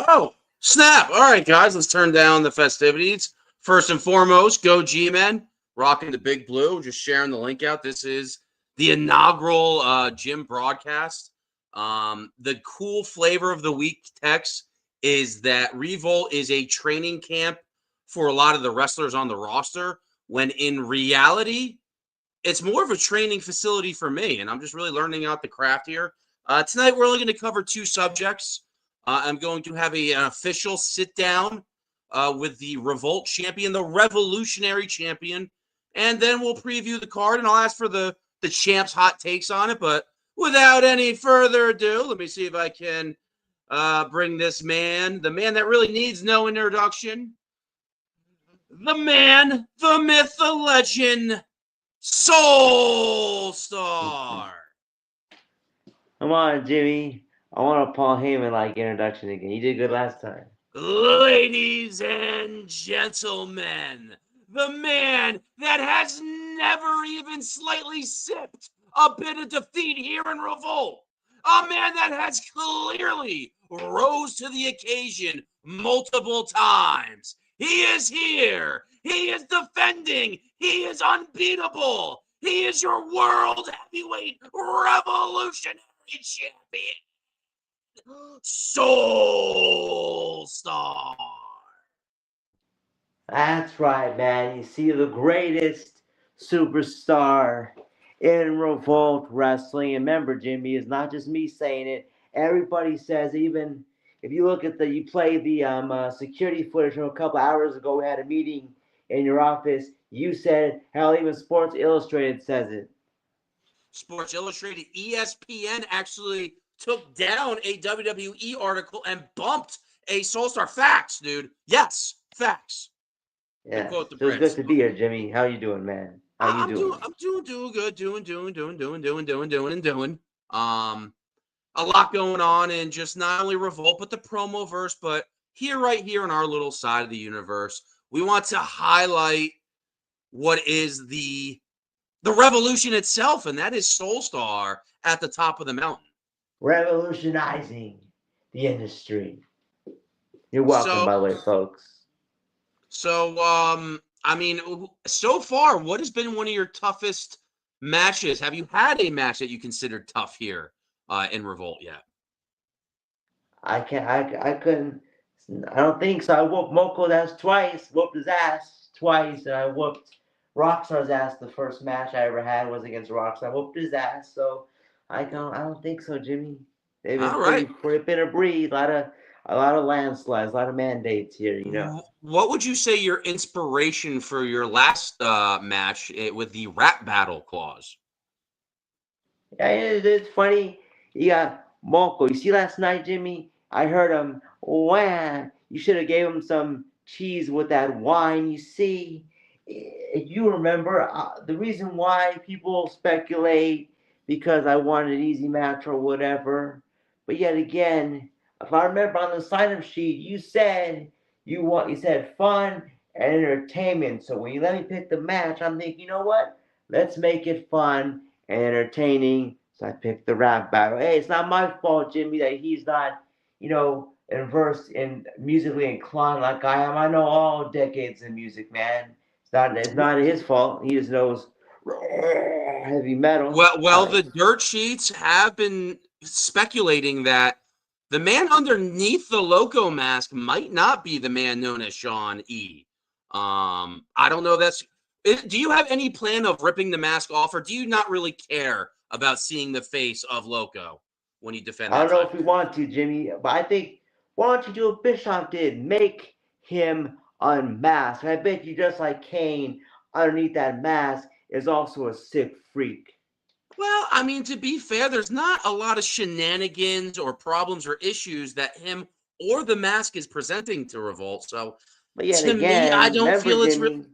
Oh, snap. All right, guys, let's turn down the festivities. First and foremost, go G-Men, rocking the big blue, just sharing the link out. This is the inaugural gym broadcast. The cool flavor of the week, Tex, is that Revolt is a training camp for a lot of the wrestlers on the roster, when in reality, it's more of a training facility for me, and I'm just really learning out the craft here. Tonight, we're only going to cover two subjects. I'm going to have an official sit down with the Revolt champion, the Revolutionary champion, and then we'll preview the card, and I'll ask for the champ's hot takes on it. But without any further ado, let me see if I can bring this man, the man that really needs no introduction, the man, the myth, the legend, Soulstar. Come on, Jimmy. I want a Paul Heyman like introduction again. You did good last time. Ladies and gentlemen, the man that has never even slightly sipped a bit of defeat here in Revolt, a man that has clearly rose to the occasion multiple times. He is here. He is defending. He is unbeatable. He is your world heavyweight revolutionary champion, Soulstar. That's right, man. You see the greatest superstar in Revolt Wrestling. And remember, Jimmy, it's not just me saying it. Everybody says, even if you look at you play the security footage from a couple hours ago, we had a meeting in your office. You said, hell, even Sports Illustrated says it. Sports Illustrated, ESPN actually took down a WWE article and bumped a Soulstar. Facts, dude. Yes, facts. To Yeah, quote the feels good Brits. to be here, Jimmy. How you doing, man? How you doing? I'm doing good. Doing. A lot going on in just not only Revolt, but the promo verse, but right here in our little side of the universe, we want to highlight what is the revolution itself, and that is Soulstar at the top of the mountain. Revolutionizing the industry. You're welcome, So, by the way, folks. I mean, so far, what has been one of your toughest matches? Have you had a match that you considered tough here in Revolt yet? I can't. I couldn't. I don't think so. I whooped Moko's ass twice. Whooped his ass twice, and I whooped Rockstar's ass. The first match I ever had was against Rockstar. I whooped his ass. So I don't. I don't think so, Jimmy. They've been All right. been a breed. A lot of landslides. A lot of mandates here. You know. What would you say your inspiration for your last match with the rap battle clause? Yeah, it's funny. You got Moko. You see last night, Jimmy? I heard him. Wow, you should have gave him some cheese with that wine. You see, you remember the reason why people speculate because I wanted an easy match or whatever. But yet again, if I remember on the sign-up sheet, you said you said fun and entertainment. So when you let me pick the match, I'm thinking, you know what? Let's make it fun and entertaining. So I picked the rap battle. Hey, it's not my fault, Jimmy, that he's not, versed in musically inclined like I am. I know all decades of music, man. It's not his fault. He just knows heavy metal. Well, the dirt sheets have been speculating that the man underneath the Loco mask might not be the man known as Sean E. I don't know. Do you have any plan of ripping the mask off, or do you not really care about seeing the face of Loco when you defend that I don't know title? if we want to, Jimmy, but I think why don't you do what Bischoff did? Make him unmasked. I bet you, just like Kane, underneath that mask is also a sick freak. Well, I mean, to be fair, there's not a lot of shenanigans or problems or issues that him or the mask is presenting to Revolt. So, But yet to me, I again, don't remember, feel it's Jimmy,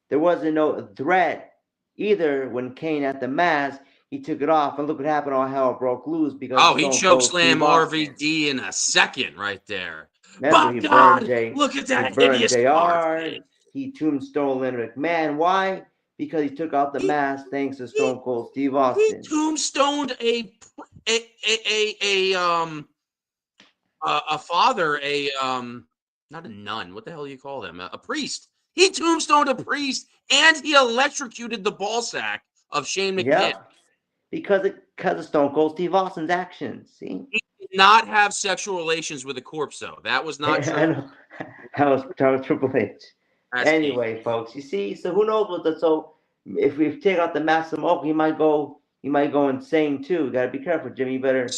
there wasn't no threat either when Kane had the mask. He took it off, and look what happened. All hell broke loose because Oh, he Stone Cold chokeslam Steve Austin. RVD in a second right there. Remember, By God, look at He that burned hideous scar JR. face. He tombstone Leonard McMahon. Why? Because he took out the He, mask thanks to he, Stone Cold Steve he Austin. tombstoned a a father, not a nun. What the hell do you call them? A priest. He tombstoned a priest, and he electrocuted the ball sack of Shane McMahon. Yep. Because of Stone Cold Steve Austin's actions. See, He did not have sexual relations with a corpse, though. That was not I true. know that was Triple H. That's key. Anyway, folks, you see, so who knows what the so if we take out the mask of smoke, he might go insane too. You gotta be careful, Jimmy. You better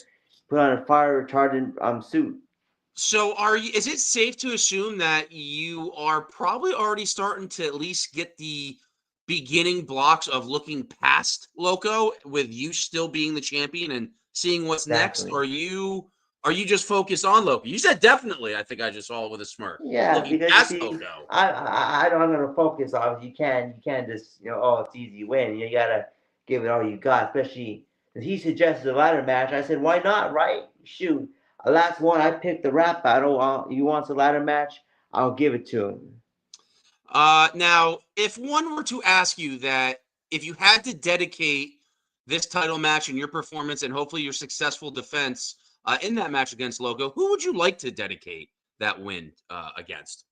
put on a fire retardant suit. So is it safe to assume that you are probably already starting to at least get the beginning blocks of looking past Loco with you still being the champion and seeing what's next? Exactly. Or are you just focused on Loco? You said definitely. I think I just saw it with a smirk. Yeah, Looking because you past see, Loco. I don't. I'm gonna focus on. You can't just oh it's easy win. You gotta give it all you got. Especially if he suggested a ladder match. I said why not? Right? Shoot, last one I picked the rap battle. You want a ladder match? I'll give it to him. Now, if one were to ask you that, if you had to dedicate this title match and your performance and hopefully your successful defense in that match against Loco, who would you like to dedicate that win against?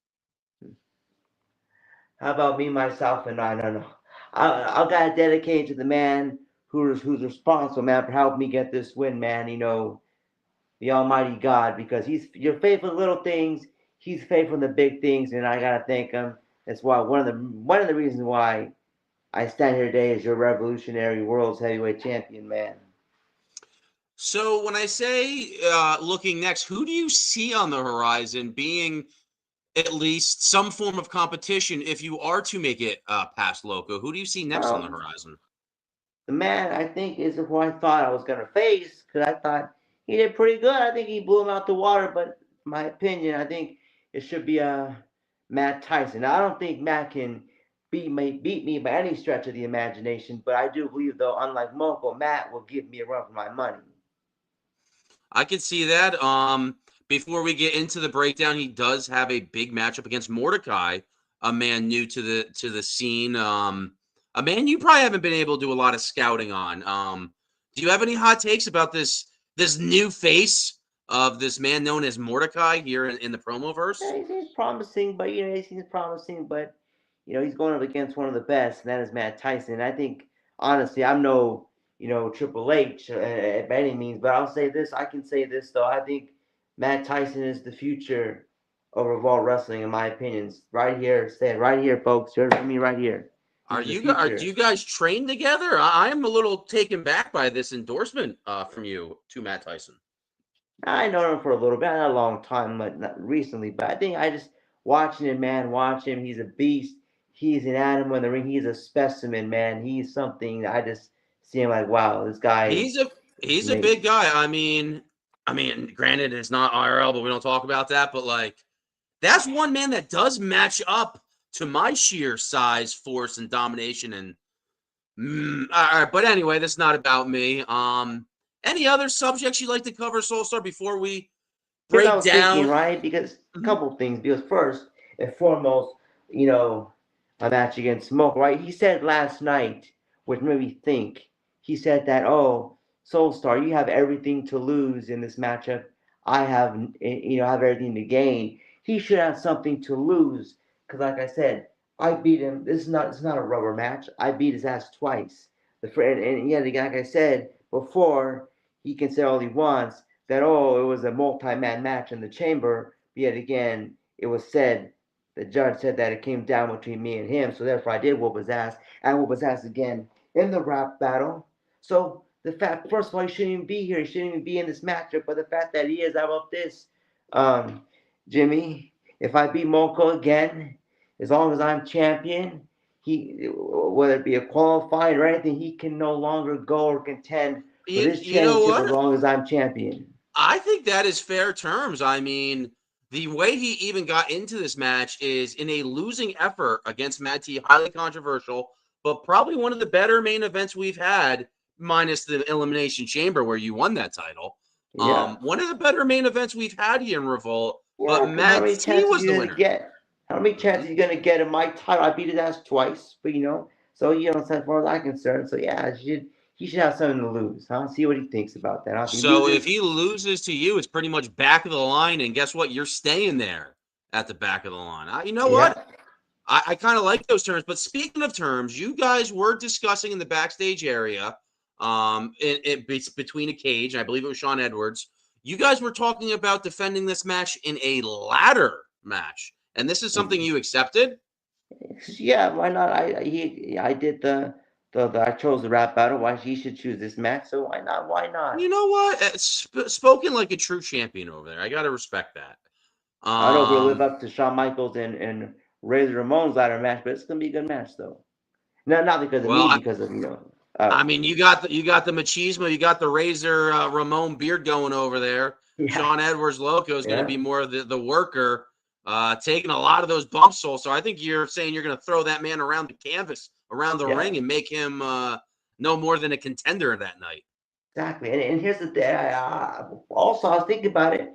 How about me, myself, and I? No, no. I gotta dedicate to the man who's responsible, man, for helping me get this win, man. The Almighty God, because you're faithful in little things. He's faithful in the big things, and I gotta thank him. That's why one of the reasons why I stand here today as your revolutionary world's heavyweight champion, man. So when I say looking next, who do you see on the horizon being at least some form of competition if you are to make it past Loco? Who do you see next on the Um, horizon? the man I think is who I thought I was gonna face because I thought he did pretty good. I think he blew him out the water, but in my opinion, I think it should be Matt Tyson. Now, I don't think Matt can beat me by any stretch of the imagination, but I do believe though, unlike Moko, Matt will give me a run for my money. I could see that. Before we get into the breakdown, he does have a big matchup against Mordecai, a man new to the scene. A man you probably haven't been able to do a lot of scouting on. Do you have any hot takes about this new face of this man known as Mordecai here in the promo verse? Yeah, he seems promising, but he seems promising, but he's going up against one of the best, and that is Matt Tyson. I think honestly, I'm no Triple H by any means, but I'll say this. I can say this though. I think Matt Tyson is the future of Revolve Wrestling, in my opinions. Right here, stand right here, folks. You heard me right here. He's the Do future. you guys train together? I am a little taken back by this endorsement from you to Matt Tyson. I know him for a little bit, not a long time, but not recently. But I think I just watching him, man. Watch him. He's a beast. He's an animal in the ring. He's a specimen, man. He's something. I just see him like, wow, this guy He's is a he's a big amazing. guy. I mean, granted, it's not IRL, but we don't talk about that. But like, that's one man that does match up to my sheer size, force, and domination. And all right, but anyway, that's not about me. Any other subjects you'd like to cover, Soulstar, before we Here's what I break was thinking, down? right? Because a Mhm. couple things. Because first and foremost, you know, a match against Smoke, right? He said last night, which made me think. He said that, oh, Soulstar, you have everything to lose in this matchup. I have everything to gain. He should have something to lose, because like I said, I beat him. It's not a rubber match. I beat his ass twice. And yet again, like I said before, he can say all he wants that it was a multi-man match in the chamber. But yet again, it was said the judge said that it came down between me and him, so therefore I did whoop his ass and whoop his ass again in the rap battle. So the fact, first of all, he shouldn't even be here. He shouldn't even be in this matchup. But the fact that he is, how about this, um, Jimmy? If I beat Moko again, as long as I'm champion, whether it be a qualifying or anything, he can no longer go or contend for this You know championship as what? long as I'm champion. I think that is fair terms. I mean, the way he even got into this match is in a losing effort against Matt T, highly controversial, but probably one of the better main events we've had, minus the Elimination Chamber where you won that title. Yeah. One of the better main events we've had here in Revolt, but Yeah, because how Matt many T chances was you the gonna winner. get? How many Mhm. chances you gonna get in my title? I beat his ass twice, but so as far as I'm concerned, so yeah, he should have something to lose, huh? See what he thinks about that. Huh? If he So if loses, he loses to you, it's pretty much back of the line, and guess what? You're staying there at the back of the line. You know yeah, what? I kind of like those terms. But speaking of terms, you guys were discussing in the backstage area, between a cage, I believe it was Sean Edwards. You guys were talking about defending this match in a ladder match, and this is something you accepted. yeah. Why not? I did I chose the rap battle. Why he should choose this match? So why not? Why not? You know what? Spoken like a true champion over there. I got to respect that. I don't know if we'll live Um, up to Shawn Michaels and Razor Ramon's ladder match, but it's gonna be a good match though. No, not because of well, me, because of I mean, you got the machismo, you got the Razor Ramon beard going over there. yeah, Sean Edwards Loco is going to yeah, be more of the worker, taking a lot of those bumps. So I think you're saying you're going to throw that man around the canvas, around the yeah. ring, and make him no more than a contender that night. Exactly. And here's the thing. Also, I was thinking about it.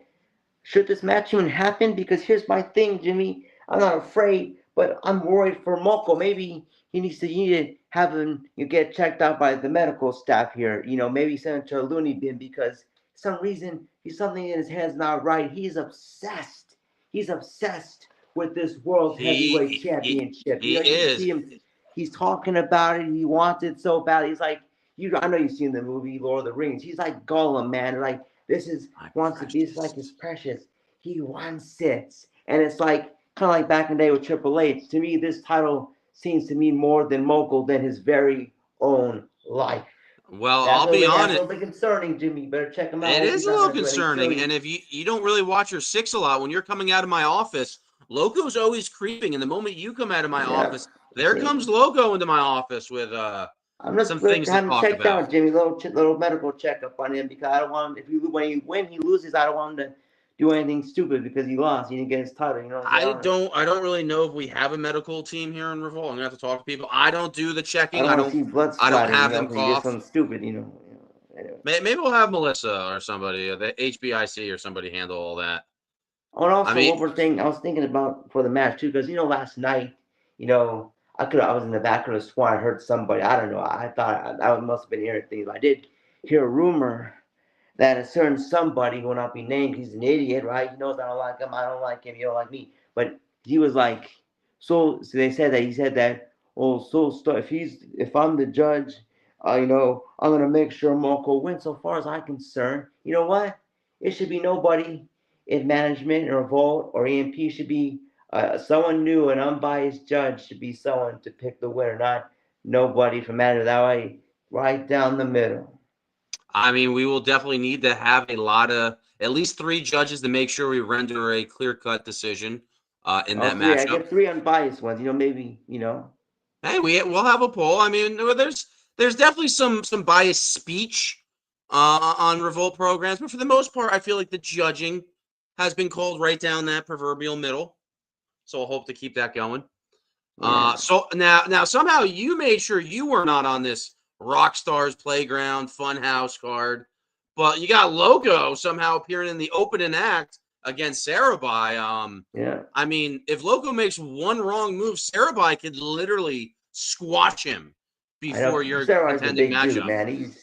Should this match even happen? Because here's my thing, Jimmy. I'm not afraid, but I'm worried for Moko. Maybe you need to have him get checked out by the medical staff here. Maybe send him to a loony bin because for some reason he's something in his head's not right. He's obsessed. He's obsessed with this world heavyweight championship. He You is. see him. He's talking about it. He wants it so bad. He's like, I know you've seen the movie Lord of the Rings. He's like Gollum, man. Like this is My wants to be. It's like his precious. He wants it, and it's like kind of like back in the day with Triple H. To me, this title seems to mean more than Mogul than his very own life. Well, I'll be That's a honest. little bit concerning, Jimmy. You better check him out. It Hope is he's a not little going to do anything concerning. silly. And if you don't really watch your six a lot, when you're coming out of my office, Loco's always creeping. And the moment you come out of my Yeah, office, there see, comes Loco into my office with I'm some just things to having talk checked about. out, Jimmy. Little medical checkup on him because I don't want him. When he loses, I don't want him to do anything stupid because he lost. He didn't get his title. You know what I'm saying? I don't really know if we have a medical team here in Revolt. I'm gonna have to talk to people. I don't do the I checking. don't want to see blood I don't splatter. have them Because he did cough. something stupid. Anyway. Maybe we'll have Melissa or somebody, the HBIC or somebody handle all that. Oh, and I also mean, one more thing I was thinking about for the match too, because last night, I was in the back of the swan. I heard somebody. I don't know. I thought I must have been hearing things. I did hear a rumor that a certain somebody who will not be named. He's an idiot, right? He knows I don't like him. I don't like him. He don't like me. But he was like, so they said that he said that. Oh, Soulstar. If I'm the judge, I'm gonna make sure Moko wins. So far as I'm concerned, you know what? It should be nobody in management or Vault or EMP should be someone new, an unbiased judge should be someone to pick the winner, not nobody from management. That way, right down the middle. we will definitely need to have a lot of at least three judges to make sure we render a clear-cut decision in Oh, that three. I matchup. get three unbiased ones. Maybe. Hey, we'll have a poll. There's definitely some biased speech on Revolt programs, but for the most part, I feel like the judging has been called right down that proverbial middle. So I'll hope to keep that going. Yeah. So now somehow you made sure you were not on this Rockstar's Playground Funhouse card, but you got Logo somehow appearing in the opening act against Sarabai. Yeah. If Loco makes one wrong move, Sarabai could literally squash him I know before your Sarah's a intended big dude, matchup. man.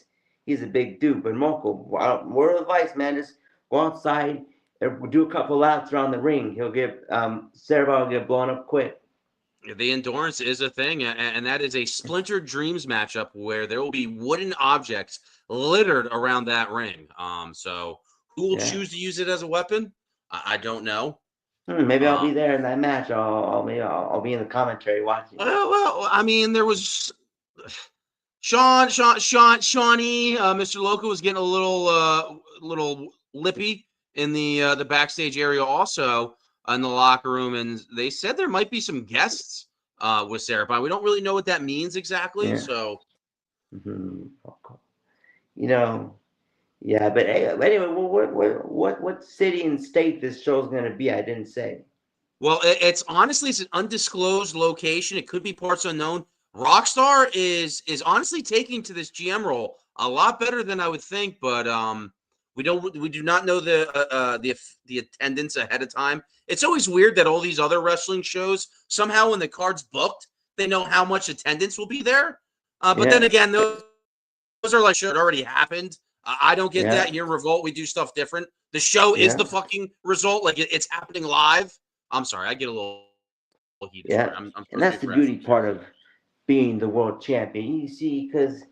He's a big dude. But Moko, word of advice, man, just go outside and do a couple laps around the ring. He'll get Sarah will get blown up quick. The endurance is a thing, and that is a Splinter Dreams matchup where there will be wooden objects littered around that ring. So who will Yeah. choose to use it as a weapon? I don't know. Maybe I'll Uh, be there in that match. I'll be in the commentary watching. there was Shawnee, Mr. Loco was getting a little lippy in the backstage area, also in the locker room, and they said there might be some guests with Sarah. We don't really know what that means exactly. Yeah. So, Mm-hmm. You know. Yeah, but anyway, what city and state this show's gonna be? I didn't say. well, it's an undisclosed location. It could be parts unknown. Rockstar is honestly taking to this GM role a lot better than I would think, but we do not know the attendance ahead of time. It's always weird that all these other wrestling shows somehow when the card's booked, they know how much attendance will be there. But then Yeah. again, those are like should already happened. I don't get that. Yeah, Here in Revolt, we do stuff different. The show is the yeah, fucking result. Like it's happening live. I'm sorry, I get a little heated. Sorry, yeah. I'm supposed And to be that's the aggressive beauty here. part of being the world champion. You see, because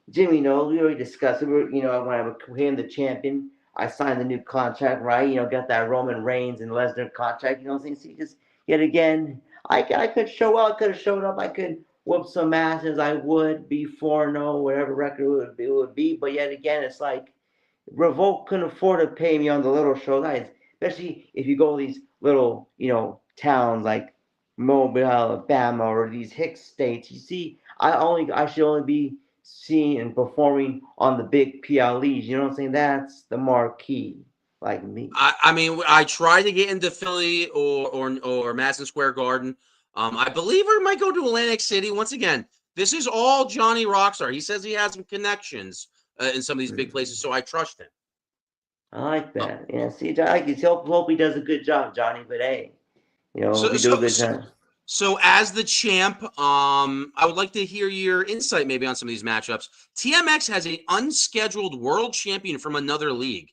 Jimmy knows we already discussed it. When I became the champion, I signed the new contract, right? Got that Roman Reigns and Lesnar contract. You know what I'm saying? See, just yet again, I could show up. I could have showed up. I could whoop some ass as I would be 4-0, whatever record it would be. But yet again, it's like Revolt couldn't afford to pay me on the little shows, especially if you go to these little, towns like Mobile, Alabama, or these Hicks states. You see, I should only be seen and performing on the big PLEs. You know what I'm saying? That's the marquee, like me. I mean, I tried to get into Philly or Madison Square Garden. I believe I might go to Atlantic City once again. This is all Johnny Rockstar. He says he has some connections in some of these big places, so I trust him. I like Uh, that. Yeah, see, I like it. Hope he does a good job, Johnny. But hey, if So, he do a so, good so, job. so as the champ, I would like to hear your insight maybe on some of these matchups. TMX has an unscheduled world champion from another league.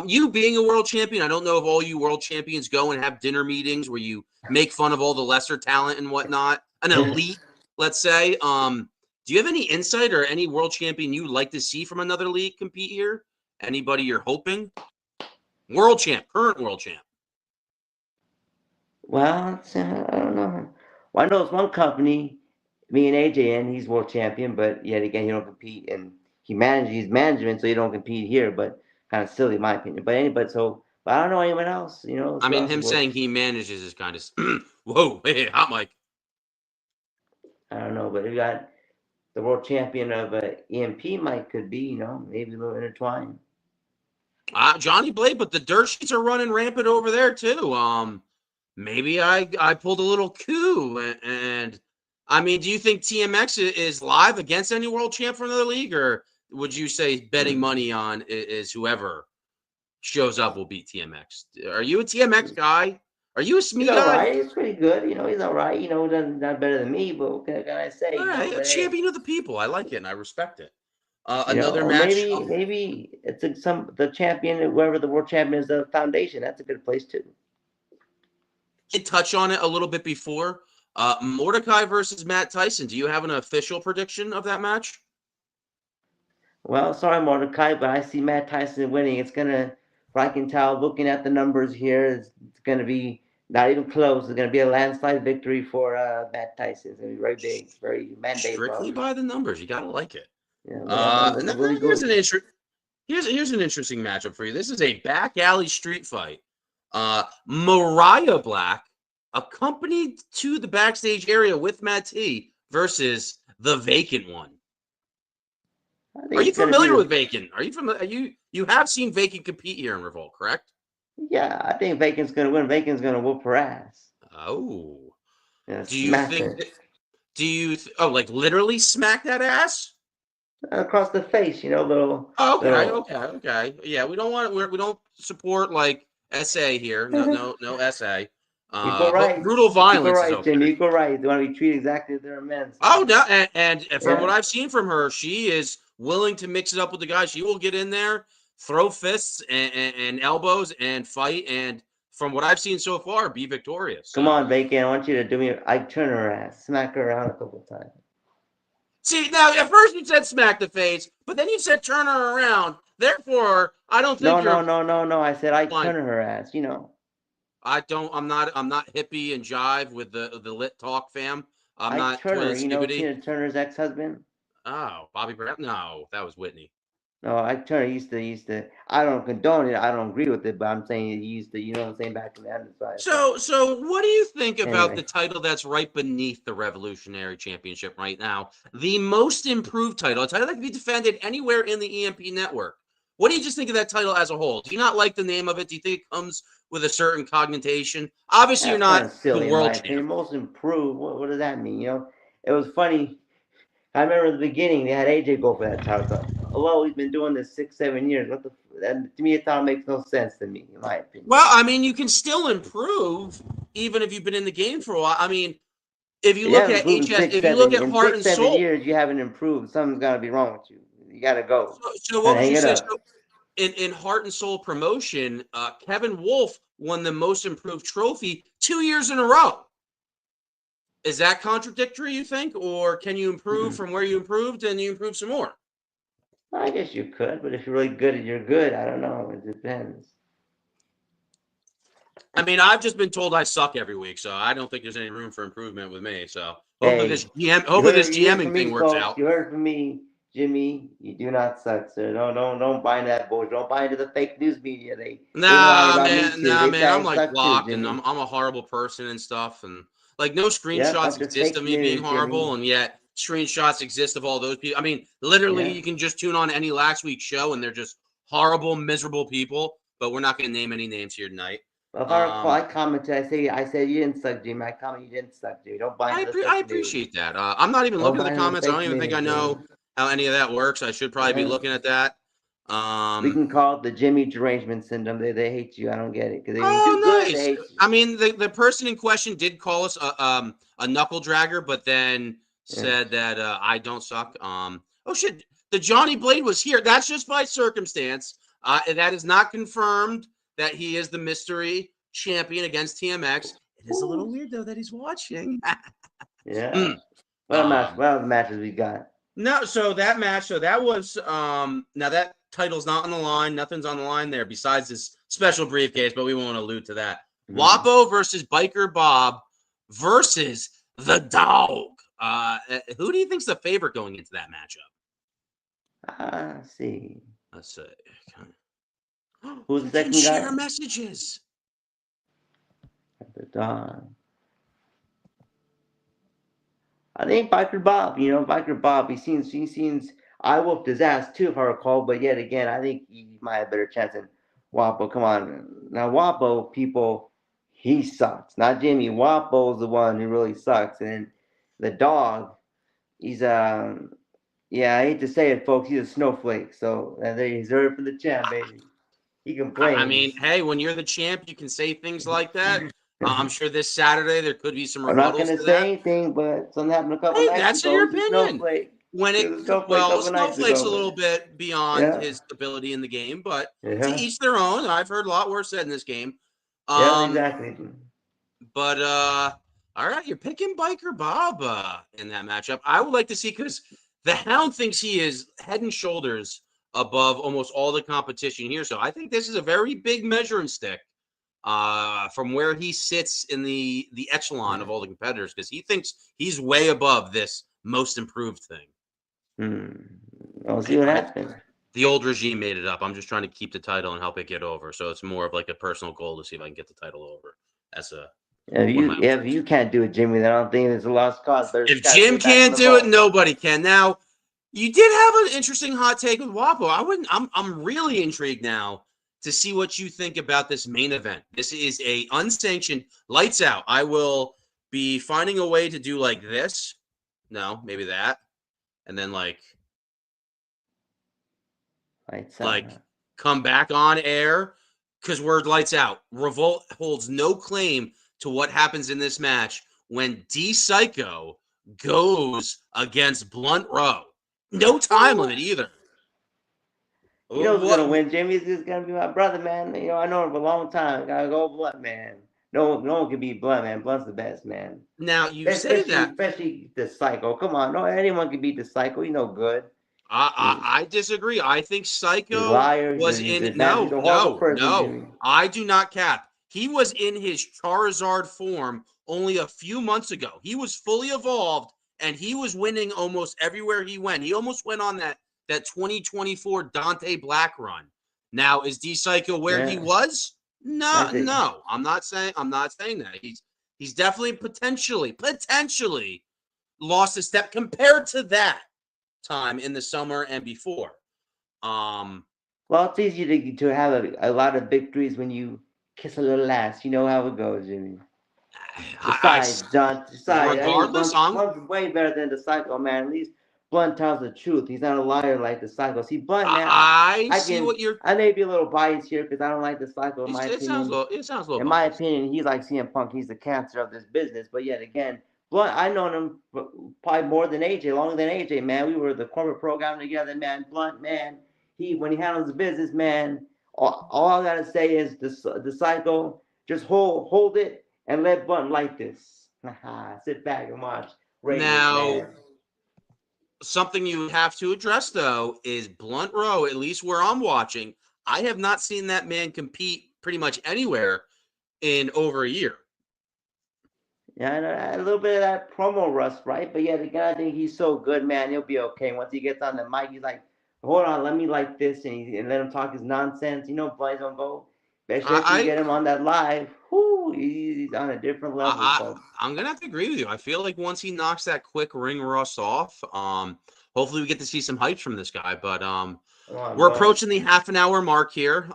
You being a world champion, I don't know if all you world champions go and have dinner meetings where you make fun of all the lesser talent and whatnot. An elite, let's say. Do you have any insight or any world champion you'd like to see from another league compete here? Anybody you're hoping? World champ, current world champ. Well, I don't know. Well, I know it's one company, me and AJ, and he's world champion, but yet again, he don't compete, and he's management, so he don't compete here. But kind of silly, in my opinion. But I don't know anyone else. I Who mean, else is him world? saying he manages is kind of whoa, hey, hot mic. I don't know, but we got the world champion of EMP. Might could be, maybe a little intertwined. Johnny Blade, but the dirt sheets are running rampant over there too. Maybe I pulled a little coup, and I mean, do you think TMX is live against any world champ from another league, or would you say betting money on is whoever shows up will beat TMX? Are you a TMX guy? Are you a He's SME all guy? right. He's pretty good. He's all right. Not better than me, but what can I say? All right, a But hey. champion of the people. I like it and I respect it. Another Or match. maybe it's the champion, whoever the world champion is, the foundation. That's a good place too. Did touch on it a little bit before. Mordecai versus Matt Tyson. Do you have an official prediction of that match? Well, sorry, Mordecai, but I see Matt Tyson winning. It's gonna, I can tell, looking at the numbers here, it's gonna be not even close. It's gonna be a landslide victory for Matt Tyson. It's gonna be very big, very mandate Strictly probably. by the numbers. You gotta like it. Yeah, but I'm Now really here's good. here's an interesting matchup for you. This is a back alley street fight. Mariah Black accompanied to the backstage area with Matt T versus the vacant one. I Are think you it's gonna be familiar with the. Vacant? Are you familiar? You have seen Vacant compete here in Revolt, correct? Yeah, I think Bacon's gonna win. Bacon's gonna whoop her ass. Oh, Yeah, do you smack think her that? Like literally smack that ass? across the face. Oh, okay, Little. okay, okay. Yeah, we don't support like SA here. No, no, no SA. Equal But rights. brutal Equal violence is rights, Jimmy. okay. Equal rights. They want to be treated exactly as they're men. So. Oh no, and from what Yeah. I've seen from her, she is willing to mix it up with the guys. She will get in there, throw fists and elbows and fight, and from what I've seen so far, be victorious. Come So on, Bacon. I want you to do me. I turn her ass, smack her around a couple of times. see now, at first you said smack the face, but then you said turn her around. Therefore, I don't No, think no, you're no, no, no. I said I fine. turn her ass. I don't. I'm not hippie and jive with the lit talk fam. I'm I not turn her. toilet skibbity. Tina Turner's ex-husband. Oh, Bobby Brown. No, that was Whitney. No, I turn her. He used to. I don't condone it. I don't agree with it, but I'm saying he used to. You know what I'm saying? Back in the end, so I said. So what do you think about the Anyway, title that's right beneath the Revolutionary Championship right now? The most improved title, a title that can be defended anywhere in the EMP network. What do you just think of that title as a whole? Do you not like the name of it? Do you think it comes with a certain connotation? Obviously, you're that's kind not of the silly in my world champ. opinion. Most improved. What does that mean? It was funny. I remember at the beginning they had AJ go for that title. So, oh, well, he's been doing this 6, 7 years. What the? That, to me, it makes no sense to me, in my opinion. Well, I mean, you can still improve even if you've been in the game for a while. I mean, if you You look haven't at improved HS, if you look at in Heart six, and 7 Soul, years. You haven't improved. Something's got to be wrong with you. You got to go so what and would hang you it say? up. So in Heart and Soul promotion, Kevin Wolf won the most improved trophy 2 years in a row. Is that contradictory, you think? Or can you improve from where you improved and you improve some more? I guess you could, but if you're really good and you're good, I don't know. It depends. I mean, I've just been told I suck every week, so I don't think there's any room for improvement with me. So hopefully Hey, this hopefully this you heard from GMing me, thing works folks. out. You heard from me, Jimmy. You do not suck, sir. Don't buy into that bullshit. Don't buy into the fake news media. They lying about me too. Nah, They man. say I I'm like suck too, blocked, and Jimmy. I'm a horrible person and stuff, and like no Yep, screenshots bunch of exist of fake me being news, Jimmy. horrible, and yet screenshots exist of all those people. I mean, literally, Yeah. you can just tune on any last week's show, and they're just horrible, miserable people. But we're not going to name any names here tonight. If I recall, I commented. I said you didn't suck, Jimmy. I commented you didn't suck, Jimmy. Don't buy into the I fake news. appreciate that. I'm not even Don't looking at the buy into the comments. I don't fake even think I news, Jimmy. know how any of that works. I should probably be Yeah. looking at that. We can call it the Jimmy derangement syndrome. They hate you. I don't get it because when you do Oh, good, they nice. hate you. I mean, the person in question did call us a knuckle dragger, but then Yeah. said that I don't suck. Oh shit, the Johnny Blade was here. That's just by circumstance. That is not confirmed that he is the mystery champion against TMX. It is a little weird though that he's watching. Yeah. What other matches we got? No, so that match, so that was now that title's not on the line, nothing's on the line there besides this special briefcase, but we won't allude to that. Wapo versus Biker Bob versus the dog. Who do you think's the favorite going into that matchup? Let's see. Let's see. Who's the You can second share guy? messages. The dog. I think Biker Bob. Biker Bob. He seems. I whooped his ass too, if I recall. But yet again, I think he might have a better chance than Wapo. Come on, now Wapo, people, he sucks. Not Jimmy. Wapo's the one who really sucks, and the dog, he's yeah. I hate to say it, folks. He's a snowflake. So he's reserved for the champ, baby. He complains. I mean, hey, when you're the champ, you can say things like that. I'm sure this Saturday there could be some rebuttals I'm not going to to say that. anything, but something happened a couple Hey, nights that's ago. your He's a opinion. snowflake. When He it was a snowflake a well, couple nights Snowflake's a ago. little bit beyond his ability in the game, but to Yeah. each their own. I've heard a lot worse said in this game. Yeah, exactly. But all right, you're picking Biker Bob in that matchup. I would like to see because the Hound thinks he is head and shoulders above almost all the competition here. So I think this is a very big measuring stick from where he sits in the echelon of all the competitors because he thinks he's way above this most improved thing. I'll see what happens. The old regime made it up. I'm just trying to keep the title and help it get over. So it's more of like a personal goal to see if I can get the title over. That's a If you can't do it, Jimmy, then I don't think it's a lost cause. If Jim can't do it, nobody can. Now, you did have an interesting hot take with Wapo. I'm really intrigued now to see what you think about this main event. This is a unsanctioned lights out. I will be finding a way to do like this. No, maybe that. And then like come back on air because we're lights out. Revolt holds no claim to what happens in this match when D Psycho goes against Blunt Row. No time limit either. You know who's gonna win, Jimmy? This is gonna be my brother, man. I know him for a long time. Gotta go Blunt, man. No one can beat Blunt, man. Blunt's the best, man. Now you say that, especially the Psycho. Come on, no anyone can beat the Psycho. He's no good. I disagree. I think Psycho was in no. I do not cap. He was in his Charizard form only a few months ago. He was fully evolved and he was winning almost everywhere he went. He almost went on that 2024 Dante Black run. Now is D Psycho where he was? No. I'm not saying that. He's definitely potentially lost a step compared to that time in the summer and before. Well, it's easy to have a lot of victories when you kiss a little ass. You know how it goes, Jimmy. Besides, regardless, Blunt's way better than the Psycho, man. At least Blunt tells the truth. He's not a liar like the Psycho. See, Blunt, man. I may be a little biased here because I don't like the Psycho. In my opinion, it sounds a little. In my opinion, he's like CM Punk. He's the cancer of this business. But yet again, Blunt, I known him probably more than AJ, longer than AJ, man. We were the corporate program together, man. Blunt, man. When he handles the business, man. All I gotta say is the cycle. Just hold it and let Blunt like this. Sit back and watch ratings, Now, man. something you have to address, though, is Blunt Rowe, at least where I'm watching. I have not seen that man compete pretty much anywhere in over a year. Yeah, a little bit of that promo rust, right? But yet again, I think he's so good, man. He'll be okay. Once he gets on the mic, he's like, hold on, let me like this, and let him talk his nonsense. You know, Blaze don't go. Especially if you I get him on that live, whoo, he's on a different level, I, folks. I'm gonna have to agree with you. I feel like once he knocks that quick ring rust off, hopefully we get to see some hype from this guy. But Come on, we're bro. approaching the half-an-hour mark here.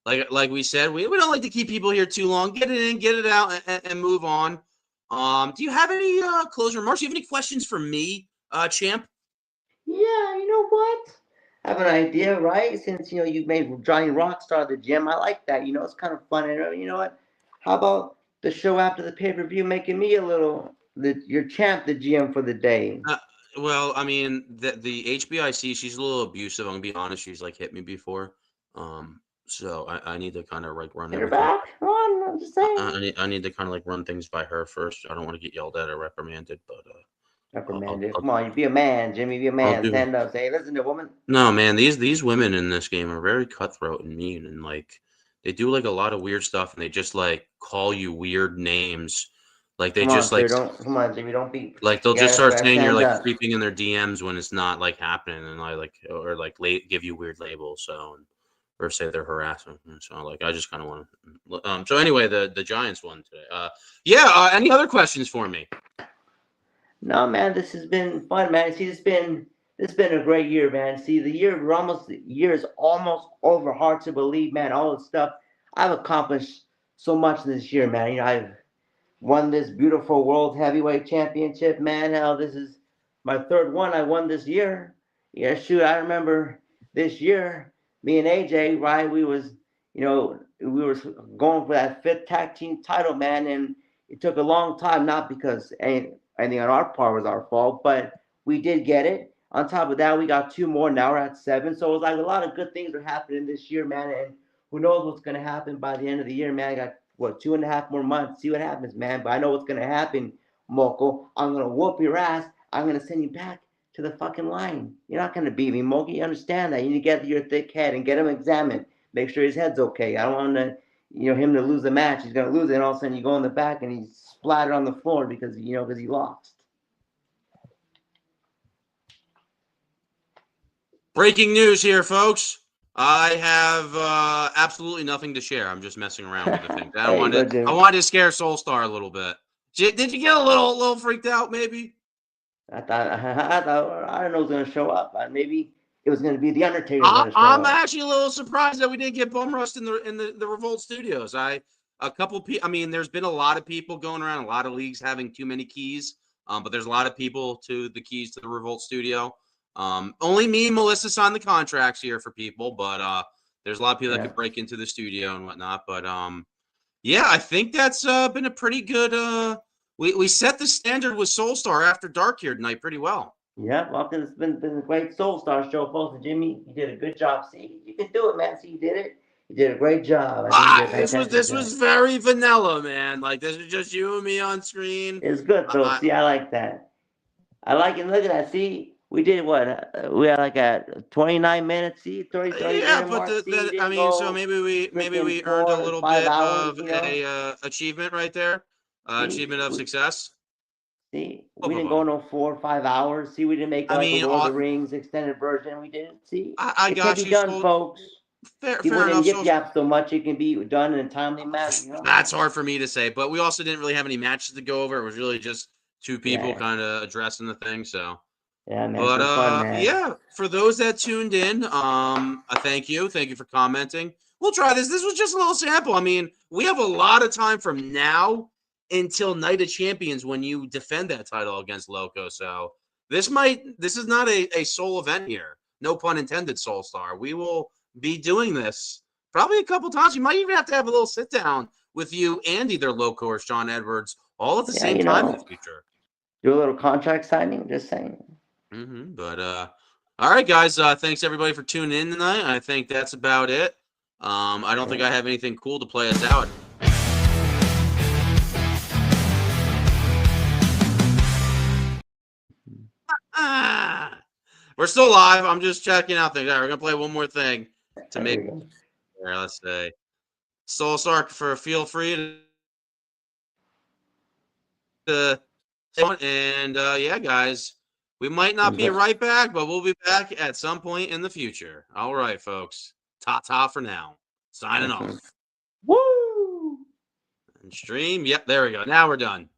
Like we said, we don't like to keep people here too long. Get it in, get it out, and move on. Do you have any closing remarks? Do you have any questions for me, champ? Yeah, you know what? I have an idea, right? Since you made Johnny Rockstar the gym, I like that. It's kind of fun. And you know what? How about the show after the pay per view making me your champ, the GM for the day? Well, I mean, the HBIC, she's a little abusive. I'm gonna be honest. She's like hit me before. So I need to kind of like run Hit her everything. back. Come on, I'm just saying. I need to kind of like run things by her first. I don't want to get yelled at or reprimanded, but Reprimanded. Come on, you be a man, Jimmy. Be a I'll man. do. Stand up. Say, listen to woman. No, man, these women in this game are very cutthroat and mean, and like they do like a lot of weird stuff, and they just like call you weird names. Like they Come on, just sir. Don't come on, Jimmy. Don't be. like they'll You just start gotta saying you're stand like up. creeping in their DMs when it's not like happening, and I like or like give you weird labels, or say they're harassing. So like I just kind of want to. So anyway, the Giants won today. Yeah. Any other questions for me? No, man, this has been fun, man. See, this has been a great year, man. See, the year is almost over. Hard to believe, man. All the stuff I've accomplished so much this year, man. I've won this beautiful World Heavyweight Championship, man. Hell, this is my third one I won this year. Yeah, shoot, I remember this year, me and AJ, right? We were going for that fifth tag team title, man, and it took a long time, not because anything on our part was our fault, but we did get it. On top of that, we got two more. Now we're at seven. So it was like a lot of good things are happening this year, man. And who knows what's gonna happen by the end of the year, man? I got 2.5 more months. See what happens, man. But I know what's gonna happen, Moko. I'm gonna whoop your ass. I'm gonna send you back to the fucking line. You're not gonna beat me, Moki. You understand that? You need to get your thick head and get him examined. Make sure his head's okay. I don't want him to lose the match. He's gonna lose it, and all of a sudden you go in the back and he's splattered on the floor because he lost. Breaking news here, folks. I have absolutely nothing to share. I'm just messing around with the thing. There you go, I Jimmy. wanted to scare Soulstar a little bit. Did you get a little freaked out? Maybe. I don't know who's gonna show up. Maybe it was gonna be the Undertaker's gonna show I'm up. actually a little surprised that we didn't get bum rushed in the Revolt Studios. A couple people. I mean, there's been a lot of people going around, a lot of leagues having too many keys. But there's a lot of people to the keys to the Revolt Studio. Only me and Melissa signed the contracts here for people, but there's a lot of people that could break into the studio and whatnot. But yeah, I think that's been a pretty good. We set the standard with Soulstar after dark here tonight pretty well. Yeah, well, it's been a great Soulstar show, folks. And Jimmy, you did a good job. See, you can do it, man. See, you did it. You did a great job. I think you did a fantastic This job. was very vanilla, man. Like this is just you and me on screen. It's good though. See, I like that. I like it. Look at that. See, we did what? We had like at 29 minutes. See, 30 Yeah, minute but mark. See, I mean, so go maybe freaking we earned a little 5 bit hours. of a achievement right there. See, Achievement of success. we didn't go no 4 or 5 hours. See, we didn't make I like a mean, Lord of the Rings extended version. We didn't. See, I it can got be you. done, So folks. See, we fair didn't enough. yip So yap so much. It can be done in a timely manner. that's hard for me to say, but we also didn't really have any matches to go over. It was really just two people kind of addressing the thing. So. Yeah, man, But it's been fun, man. yeah, for those that tuned in, I thank you for commenting. We'll try this. This was just a little sample. I mean, we have a lot of time from now until Night of Champions when you defend that title against Loco. So this is not a sole event here. No pun intended, Soulstar. We will be doing this probably a couple times. You might even have to have a little sit down with you and either Loco or Sean Edwards all at the Yeah, same you time in the know, future. do a little contract signing. Just saying. But all right, guys. Thanks everybody for tuning in tonight. I think that's about it. I don't think I have anything cool to play us out. We're still live. I'm just checking out things. All right, we're gonna play one more thing to make. Here, let's say, Soulstar, for feel free to. And yeah, guys, we might not be right back, but we'll be back at some point in the future. All right, folks. Ta-ta for now. Signing off. Woo! And stream. Yep, there we go. Now we're done.